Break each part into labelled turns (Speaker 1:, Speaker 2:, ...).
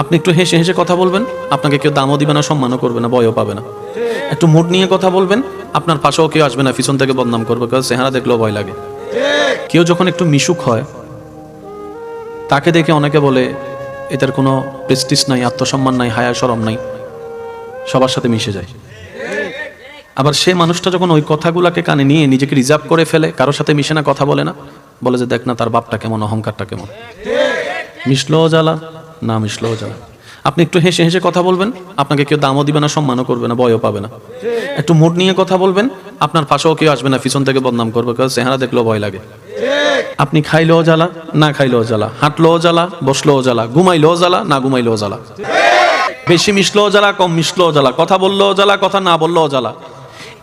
Speaker 1: আপনি একটু হেসে হেসে কথা বলবেন, আপনাকে কেউ দামও দিবে না, সম্মানও করবে না, ভয়ও পাবে না। একটু মুড নিয়ে কথা বলবেন, আপনার পাশেও কেউ আসবে না, পিছন থেকে বদনাম করবে, কারণ চেহারা দেখলেও ভয় লাগে। কেউ যখন একটু মিশুক হয়, তাকে দেখে অনেকে বলে এটার কোনো প্রেস্টিজ নাই, আত্মসম্মান নাই, হায়া শরম নাই, সবার সাথে মিশে যায়। আবার সে মানুষটা যখন ওই কথাগুলোকে কানে নিয়ে নিজেকে রিজার্ভ করে ফেলে, কারোর সাথে মিশে না, কথা বলে না, বলে যে দেখ না তার বাপটা কেমন, অহংকারটা কেমন, মিশলেও জ্বালা, না মিশলেও জ্বালা। আপনি একটু হেসে হেসে কথা বলবেন, আপনাকে কেউ দামও দিবে না, সম্মানও করবে না, ভয়ও পাবে না। একটু মুড নিয়ে কথা বলবেন, আপনার পাশেও কেউ আসবে না, পিছন থেকে বদনাম করবে, কারণ চেহারা দেখলেও ভয় লাগে। আপনি খাইলেও জ্বালা, না খাইলেও জ্বালা, হাঁটলেও জ্বালা, বসলেও জ্বালা, ঘুমাইলেও জ্বালা, না ঘুমাইলেও জ্বালা, বেশি মিশলেও জ্বালা, কম মিশলেও জ্বালা, কথা বললেও জ্বালা, কথা না বললেও জ্বালা।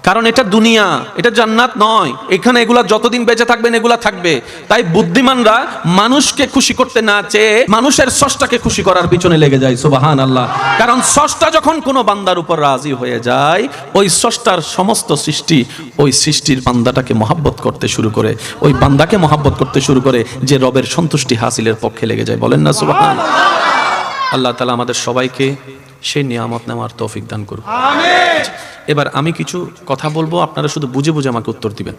Speaker 1: কারণ এটা দুনিয়া, এটা জান্নাত নয়। এখানে এগুলা যতদিন বেঁচে থাকবেন এগুলা থাকবে। তাই বুদ্ধিমানরা মানুষকে খুশি করতে না চেয়ে মানুষের স্রষ্টাকে খুশি করার পিছনে লেগে যায়। সুবহানাল্লাহ। কারণ স্রষ্টা যখন কোনো বান্দার উপর রাজি হয়ে যায়, ওই স্রষ্টার সমস্ত সৃষ্টি ওই সৃষ্টির বান্দাটাকে মহাব্বত করতে শুরু করে, ওই বান্দাকে মহাব্বত করতে শুরু করে, যে রবের সন্তুষ্টি হাসিলের পক্ষে লেগে যায়। বলেন না সুবহানাল্লাহ। আল্লাহ তাআলা আমাদের সবাইকে সেই নিয়ামত নেওয়ার তৌফিক দান করুন। আমিন। এবার আমি কিছু কথা বলবো, আপনারা শুধু বুঝে বুঝে আমাকে উত্তর দিবেন।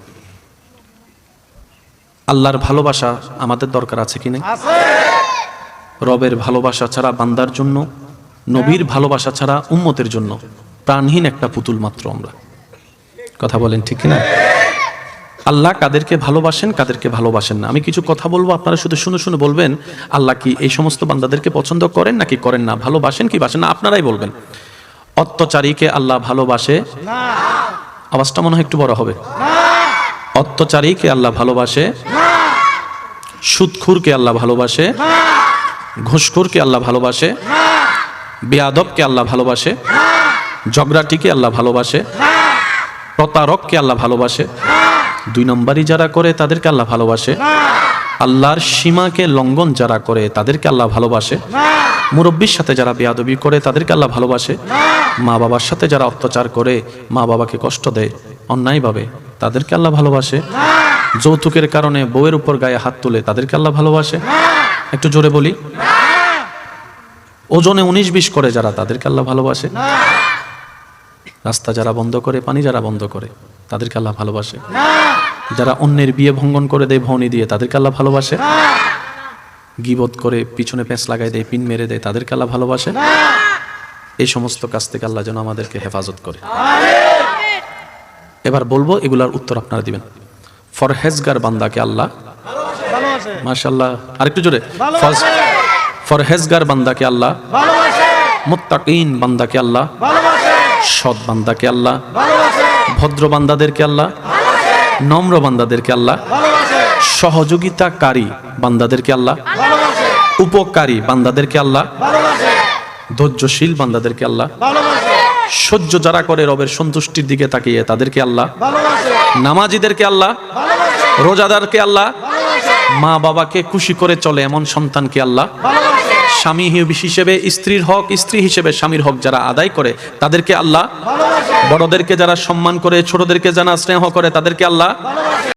Speaker 1: আল্লাহর ভালোবাসা আমাদের দরকার আছে কি না? আছে। রবের ভালোবাসা ছাড়া বান্দার জন্য, নবীর ভালোবাসা ছাড়া উম্মতের জন্য প্রাণহীন একটা পুতুল মাত্র আমরা। কথা বলেন ঠিক কি না? আল্লাহ কাদেরকে ভালোবাসেন, কাদেরকে ভালোবাসেন না। আমি কিছু কথা বলবো, আপনারা শুধু শুনে শুনে বলবেন আল্লাহ কি এই সমস্ত বান্দাদেরকে পছন্দ করেন নাকি করেন না, ভালোবাসেন কি বাসেন না, আপনারাই বলবেন। অত্যাচারীকে আল্লাহ ভালোবাসে না। আওয়াজটা মনে হয় একটু বড় হবে। অত্যাচারীকে আল্লাহ ভালোবাসে না। সুদখোরকে আল্লাহ ভালোবাসে না। ঘুষখোরকে আল্লাহ ভালোবাসে না। বেয়াদবকে আল্লাহ ভালোবাসে না। ঝগড়াটিকে আল্লাহ ভালোবাসে না। প্রতারককে আল্লাহ ভালোবাসে না। 2 নম্বরই যারা করে তাদেরকে আল্লাহ ভালোবাসে না। আল্লাহর সীমাকে লঙ্ঘন যারা করে তাদেরকে আল্লাহ ভালোবাসে না। মুরব্বির সাথে যারা বেয়াদবি করে তাদেরকে আল্লাহ ভালোবাসে না। মা বাবার সাথে যারা অত্যাচার করে, মা বাবাকে কষ্ট দেয় অন্যায়ভাবে, তাদেরকে আল্লাহ ভালোবাসে না। যৌতুকের কারণে বউয়ের উপর গায়ে হাত তুলে তাদেরকে আল্লাহ ভালোবাসে না। একটু জোরে বলি। ওজনে 19-20 করে যারা, তাদেরকে আল্লাহ ভালোবাসে না। রাস্তা যারা বন্ধ করে, পানি যারা বন্ধ করে, তাদেরকে আল্লাহ ভালোবাসে না। যারা অন্যের বিয়ে ভঙ্গন করে দেয় ভৌনি দিয়ে, তাদেরকে আল্লাহ ভালোবাসে না। গীবত করে পিছনে পেঁচ লাগাই দেয়, পিন মেরে দেয়, তাদেরকে আল্লাহ ভালোবাসে না। এই সমস্ত কাজ থেকে আল্লাহ যেন আমাদেরকে হেফাজত করে। এবার বলবো, এগুলার উত্তর আপনারা দিবেন। ফরহেজগার বান্দাকে আল্লাহ ভালোবাসে। মাশাআল্লাহ, আরেকটু জোরে। ফরহেজগার বান্দাকে আল্লাহ ভালোবাসে। মুত্তাকিন বান্দাকে আল্লাহ ভালোবাসে। সৎ বান্দাকে আল্লাহ ভালোবাসে। ভদ্র বান্দাদেরকে আল্লাহ ভালোবাসে। নম্র বান্দাদেরকে আল্লাহ ভালোবাসে। সহযোগিতাকারী বান্দাদেরকে আল্লাহ ভালোবাসে। উপকারী বান্দাদেরকে আল্লাহ ভালোবাসে। ধৈর্যশীল বান্দাদেরকে আল্লাহ ভালোবাসে। সহ্য যারা করে রবের সন্তুষ্টির দিকে তাকিয়ে, তাদেরকে আল্লাহ ভালোবাসে। নামাজীদেরকে আল্লাহ ভালোবাসে। রোজাদারকে আল্লাহ ভালোবাসে। মা বাবাকে খুশি করে চলে এমন সন্তানকে আল্লাহ ভালোবাসে। স্বামী হিসেবে স্ত্রীর হক, স্ত্রী হিসেবে স্বামীর হক যারা আদায় করে, তাদেরকে আল্লাহ ভালোবাসে। বড়দেরকে যারা সম্মান করে, ছোটদেরকে যারা স্নেহ করে, তাদেরকে আল্লাহ ভালোবাসে।